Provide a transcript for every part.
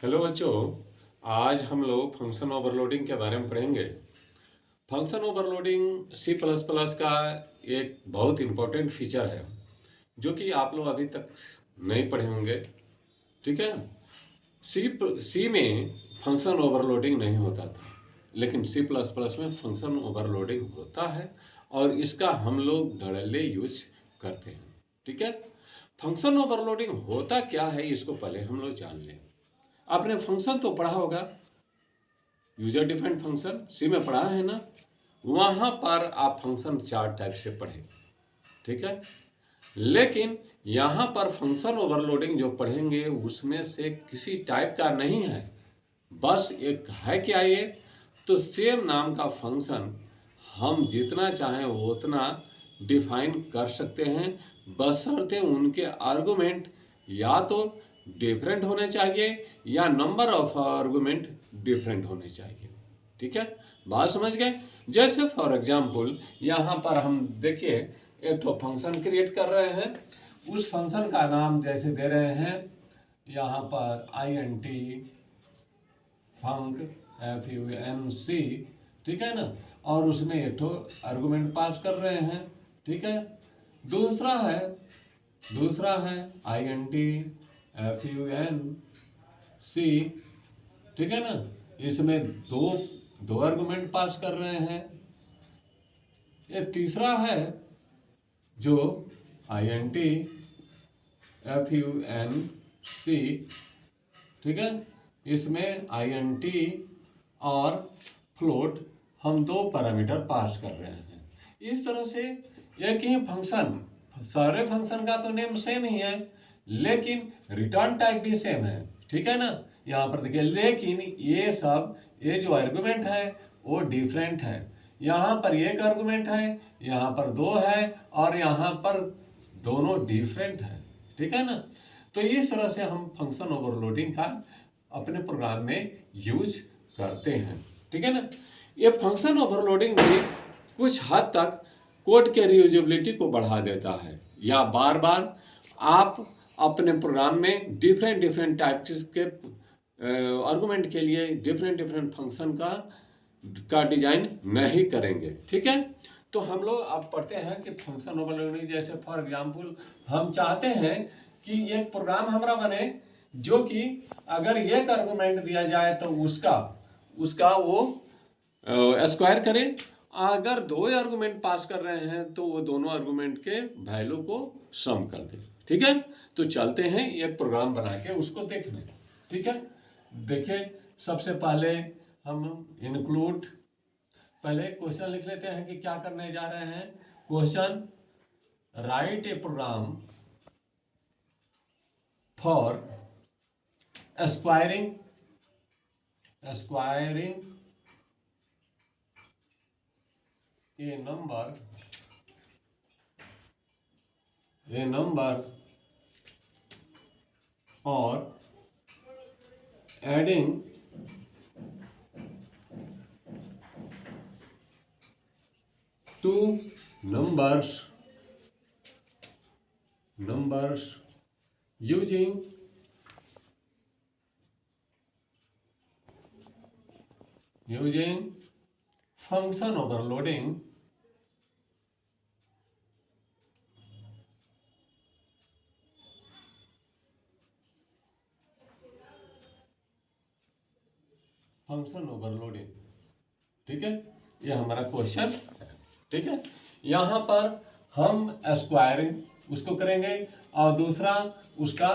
Hello बच्चों, आज हम लोग फंक्शन ओवरलोडिंग के बारे में पढ़ेंगे। Function overloading C plus plus का एक बहुत इम्पोर्टेंट फीचर है जो कि आप लोग अभी तक नहीं पढ़े होंगे। ठीक है। सी में फंक्शन ओवरलोडिंग नहीं होता था, लेकिन सी प्लस प्लस में फंक्शन ओवरलोडिंग होता है और इसका हम लोग धड़ल्ले यूज करते हैं। ठीक है। फंक्शन ओवरलोडिंग होता क्या है इसको पहले हम लोग जान लें। आपने फंक्शन तो पढ़ा होगा, यूजर डिफाइंड फंक्शन सी में पढ़ा है ना। वहां पर आप फंक्शन चार टाइप से पढ़े। ठीक है। लेकिन यहां पर फंक्शन ओवरलोडिंग जो पढ़ेंगे उसमें से किसी टाइप का नहीं है, बस एक है क्या ये, तो सेम नाम का फंक्शन हम जितना चाहें उतना डिफाइन कर सकते हैं, बशर्ते उनके आर्गुमेंट या तो डिफरेंट होने चाहिए या नंबर ऑफ आर्गुमेंट डिफरेंट होने चाहिए। ठीक है, बात समझ गए। जैसे फॉर एग्जाम्पल यहाँ पर हम देखिए एक तो फंक्शन क्रिएट कर रहे हैं, उस फंक्शन का नाम जैसे दे रहे हैं यहाँ पर INT फंक FUNC। ठीक है ना, और उसमें एक तो आर्गुमेंट पास कर रहे हैं। ठीक है। दूसरा है INT FUNC। ठीक है ना, इसमें दो आर्गुमेंट पास कर रहे हैं। ये तीसरा है जो INT FUNC। ठीक है, इसमें INT और फ्लोट हम दो पैरामीटर पास कर रहे हैं। इस तरह से एक ही फंक्शन, सारे फंक्शन का तो नेम सेम ही है लेकिन रिटर्न टाइप भी सेम है। ठीक है ना, यहाँ पर देखिए, लेकिन ये जो आर्गुमेंट है वो डिफरेंट है। यहाँ पर एक आर्गुमेंट है, यहाँ पर दो है, और यहाँ पर दोनों डिफरेंट है। ठीक है ना, तो इस तरह से हम फंक्शन ओवरलोडिंग का अपने प्रोग्राम में यूज करते हैं। ठीक है ना, ये फंक्शन ओवरलोडिंग भी कुछ हद तक कोड के रीयूजेबिलिटी को बढ़ा देता है, या बार बार आप अपने प्रोग्राम में डिफरेंट टाइप के आर्गुमेंट के लिए डिफरेंट फंक्शन का डिजाइन नहीं करेंगे। ठीक है, तो हम लोग अब पढ़ते हैं कि फंक्शन ओवरलोडिंग, जैसे फॉर एग्जांपल हम चाहते हैं कि एक प्रोग्राम हमारा बने जो कि अगर एक आर्गुमेंट दिया जाए तो उसका वो स्क्वायर करे, अगर दो आर्गुमेंट पास कर रहे हैं तो वो दोनों आर्गुमेंट के वैल्यू को सम कर दे। ठीक है, तो चलते हैं एक प्रोग्राम बना के उसको देखने। ठीक है, देखिए सबसे पहले हम इंक्लूड, पहले क्वेश्चन लिख लेते हैं कि क्या करने जा रहे हैं। Question, write a program for squaring a number or adding two numbers using function overloading function overloading. ठीक है, ये हमारा क्वेश्चन है। ठीक है, यहाँ पर हम स्क्वायरिंग उसको करेंगे और दूसरा उसका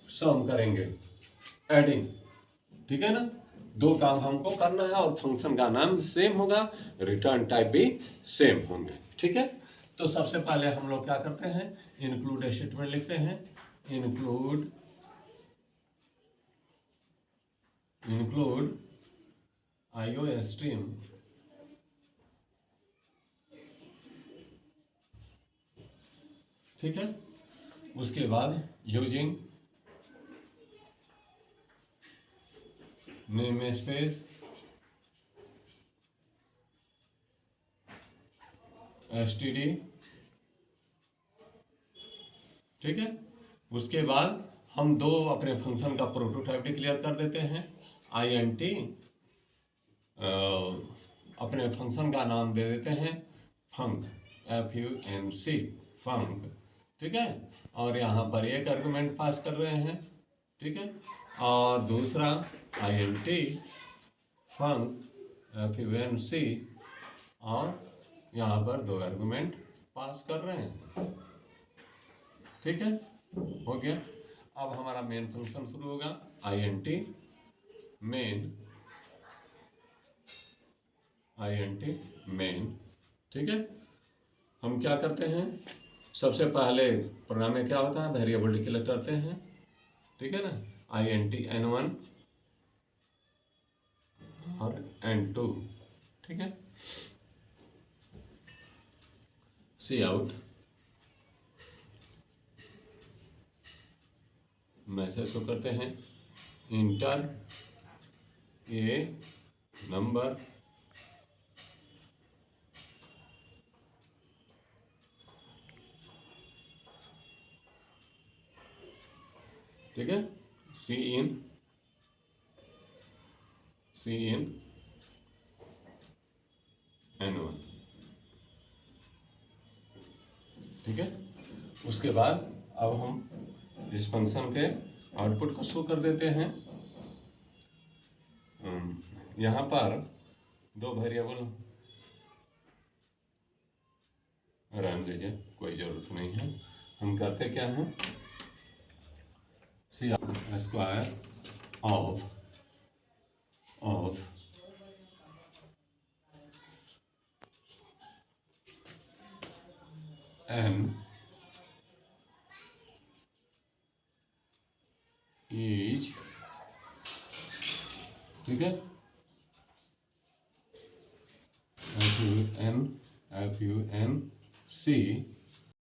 सम करेंगे, एडिंग। ठीक है ना, दो काम हमको करना है और फंक्शन का नाम सेम होगा, रिटर्न टाइप भी सेम होंगे। ठीक है, तो सबसे पहले हम लोग क्या करते हैं, इंक्लूड स्टेटमेंट लिखते हैं। इंक्लूड IOStream ठीक है, उसके बाद यूजिंग नेम स्पेस STD। ठीक है, उसके बाद हम दो अपने फंक्शन का प्रोटोटाइप डिक्लेयर कर देते हैं। int अपने फंक्शन का नाम दे देते हैं func, func, func, ठीक है। और यहाँ पर एक आर्गुमेंट पास कर रहे हैं, ठीक है। और दूसरा int func, func, और यहाँ पर दो आर्गुमेंट पास कर रहे हैं, ठीक है। हो गया। अब हमारा मेन फंक्शन शुरू होगा, int main, ठीक है। हम क्या करते हैं, सबसे पहले प्रोग्राम में क्या होता है, वेरिएबल डिक्लेयर करते हैं, ठीक है ना। int n1 और n2, ठीक है। cout मैसेज शो करते हैं, इंटर ए नंबर, ठीक है। सी इन n1, ठीक है। उसके बाद अब हम इस फंक्शन के आउटपुट को शो कर देते हैं। यहाँ पर दो वेरिएबल रहने दीजिए, कोई ज़रूरत नहीं है। हम करते क्या हैं, सी स्क्वायर ऑफ n इज, ठीक है, func